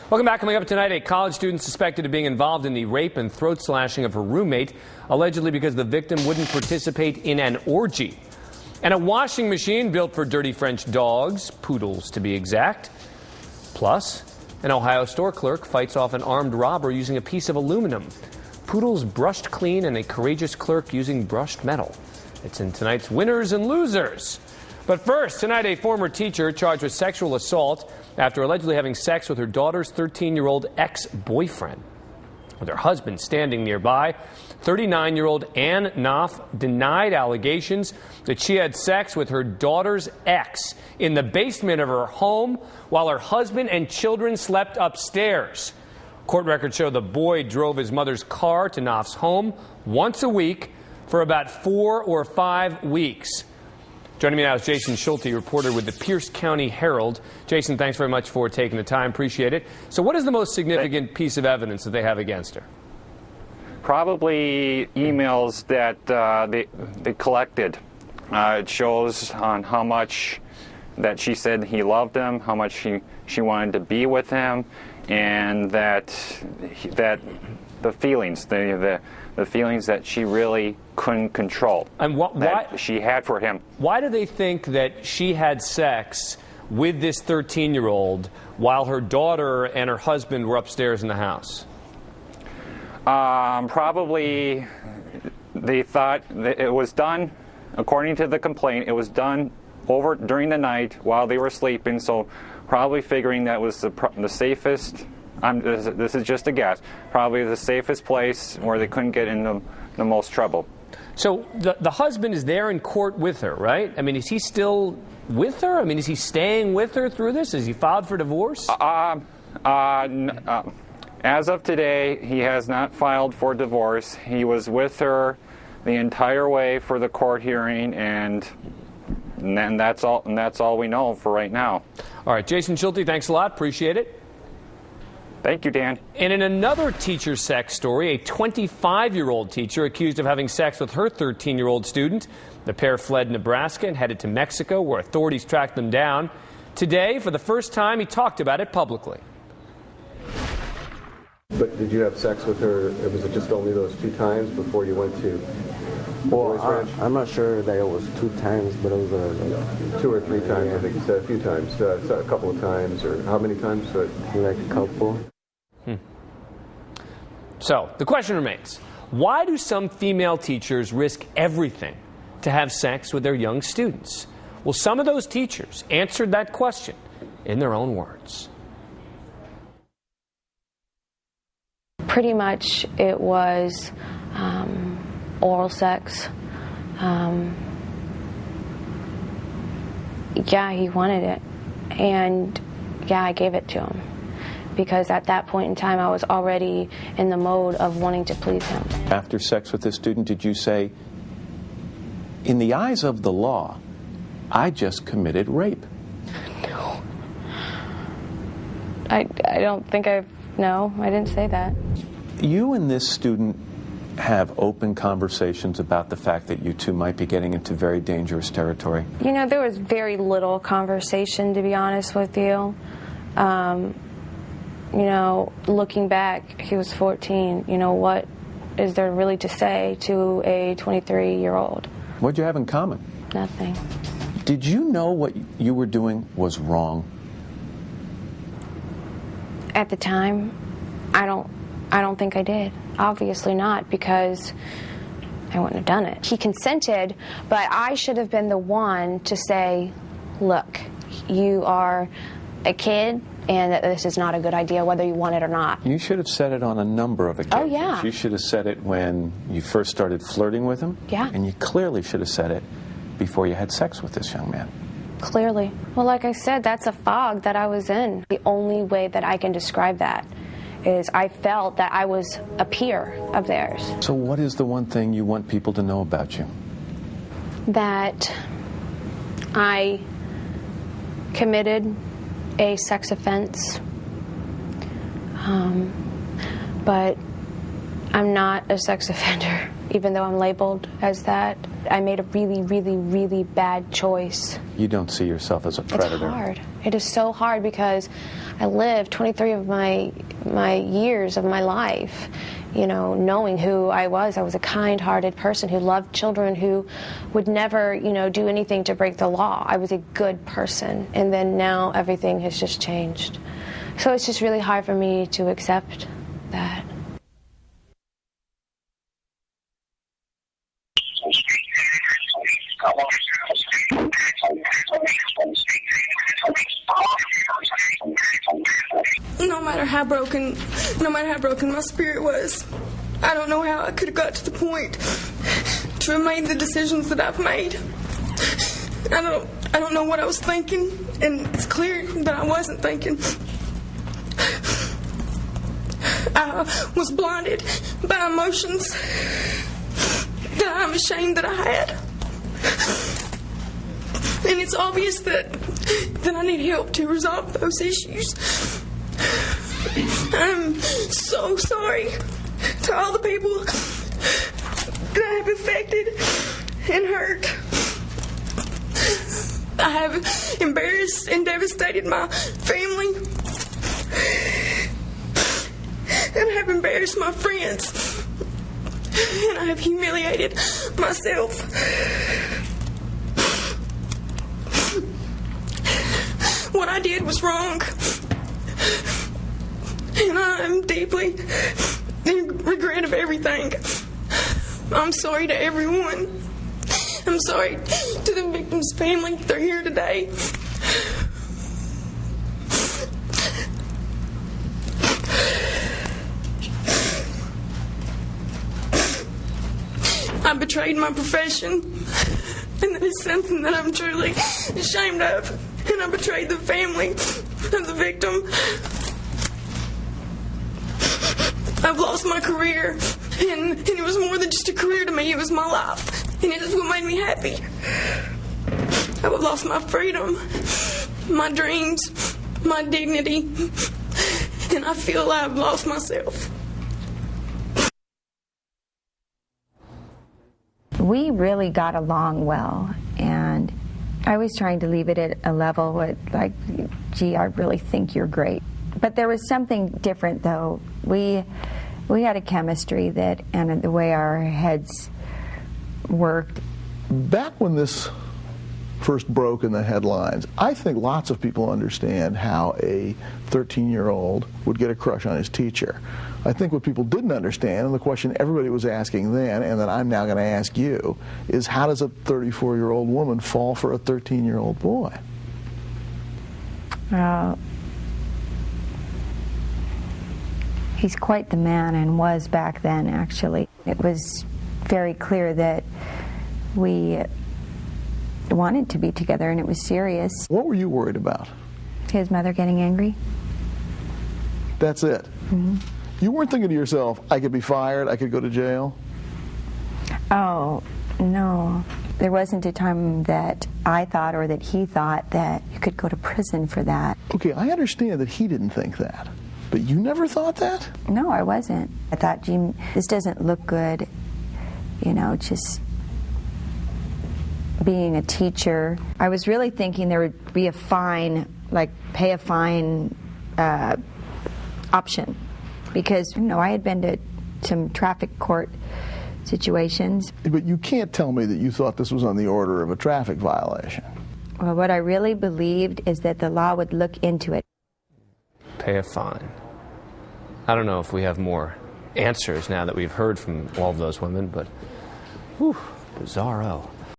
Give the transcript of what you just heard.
Welcome back. Coming up tonight, a college student suspected of being involved in the rape and throat slashing of her roommate, allegedly because the victim wouldn't participate in an orgy. And a washing machine built for dirty French dogs, poodles to be exact. Plus, an Ohio store clerk fights off an armed robber using a piece of aluminum. Poodles brushed clean and a courageous clerk using brushed metal. It's in tonight's Winners and Losers. But first, tonight a former teacher charged with sexual assault after allegedly having sex with her daughter's 13-year-old ex-boyfriend. With her husband standing nearby, 39-year-old Ann Knopf denied allegations that she had sex with her daughter's ex in the basement of her home while her husband and children slept upstairs. Court records show the boy drove his mother's car to Knopf's home once a week for about 4 or 5 weeks. Joining me now is Jason Schulte, reporter with the Pierce County Herald. Jason, thanks very much for taking the time. Appreciate it. So what is the most significant piece of evidence that they have against her? Probably emails that they collected. It shows on how much that she said he loved him, how much she wanted to be with him, and that the feelings, the feelings that she really couldn't control, and that she had for him. Why do they think that she had sex with this 13-year-old while her daughter and her husband were upstairs in the house? Probably they thought that it was done, according to the complaint, it was done over during the night while they were sleeping, so probably figuring that was the safest. This is just a guess. Probably the safest place where they couldn't get in the most trouble. So the husband is there in court with her, right? I mean, is he still with her? I mean, is he staying with her through this? Is he filed for divorce? As of today, he has not filed for divorce. He was with her the entire way for the court hearing, and that's all. And that's all we know for right now. All right, Jason Schulte, thanks a lot. Appreciate it. Thank you, Dan. And in another teacher sex story, a 25-year-old teacher accused of having sex with her 13-year-old student. The pair fled Nebraska and headed to Mexico, where authorities tracked them down. Today, for the first time, he talked about it publicly. But did you have sex with her? Was it just only those 2 times before you went to Boys Ranch? I'm not sure that it was 2 times, but it was 2 or 3 times. Yeah. I think you said a few times, a couple of times, or how many times? Like a couple. So the question remains: why do some female teachers risk everything to have sex with their young students? Well, some of those teachers answered that question in their own words. Pretty much it was oral sex. Yeah, he wanted it. And yeah, I gave it to him. Because at that point in time, I was already in the mode of wanting to please him. After sex with this student, did you say, in the eyes of the law, I just committed rape? No. I don't think no, I didn't say that. You and this student have open conversations about the fact that you two might be getting into very dangerous territory? You know, there was very little conversation, to be honest with you. You know, looking back, he was 14. You know, what is there really to say to a 23-year-old? What'd you have in common? Nothing. Did you know what you were doing was wrong? At the time, I don't think I did. Obviously not, because I wouldn't have done it. He consented, but I should have been the one to say, look, you are a kid, and that this is not a good idea, whether you want it or not. You should have said it on a number of occasions. Oh, yeah. You should have said it when you first started flirting with him. Yeah. And you clearly should have said it before you had sex with this young man. Clearly. Well, like I said, that's a fog that I was in. The only way that I can describe that is I felt that I was a peer of theirs. So what is the one thing you want people to know about you? That I committed a sex offense, but I'm not a sex offender, even though I'm labeled as that. I made a really, really, really bad choice. You don't see yourself as a predator. It's hard. It is so hard because I lived 23 of my years of my life, you know, knowing who I was. I was a kind-hearted person who loved children, who would never, you know, do anything to break the law. I was a good person, and then now everything has just changed. So it's just really hard for me to accept that. No matter how broken my spirit was, I don't know how I could have got to the point to have made the decisions that I've made. I don't know what I was thinking, and it's clear that I wasn't thinking. I was blinded by emotions that I'm ashamed that I had. And it's obvious that I need help to resolve those issues. I'm so sorry to all the people that I have affected and hurt. I have embarrassed and devastated my family. And I have embarrassed my friends. And I have humiliated myself. What I did was wrong. And I'm deeply in regret of everything. I'm sorry to everyone. I'm sorry to the victim's family. They're here today. I betrayed my profession, and that is something that I'm truly ashamed of. And I betrayed the family of the victim. I've lost my career, and it was more than just a career to me. It was my life, and it is what made me happy. I've lost my freedom, my dreams, my dignity, and I feel I've lost myself. We really got along well, and I was trying to leave it at a level with, like, gee, I really think you're great. But there was something different, though. We had a chemistry that, and the way our heads worked. Back when this first broke in the headlines, I think lots of people understand how a 13-year-old would get a crush on his teacher. I think what people didn't understand, and the question everybody was asking then, and that I'm now going to ask you, is how does a 34-year-old woman fall for a 13-year-old boy? He's quite the man, and was back then, actually. It was very clear that we wanted to be together, and it was serious. What were you worried about? His mother getting angry. That's it? Mm-hmm. You weren't thinking to yourself, I could be fired, I could go to jail? Oh, no. There wasn't a time that I thought, or that he thought, that you could go to prison for that. Okay, I understand that he didn't think that, but you never thought that? No, I wasn't. I thought, gee, this doesn't look good, you know, just being a teacher. I was really thinking there would be a fine, like pay a fine option, because, you know, I had been to some traffic court situations. But you can't tell me that you thought this was on the order of a traffic violation. Well, what I really believed is that the law would look into it. Pay a fine. I don't know if we have more answers now that we've heard from all of those women, but whew, bizarro.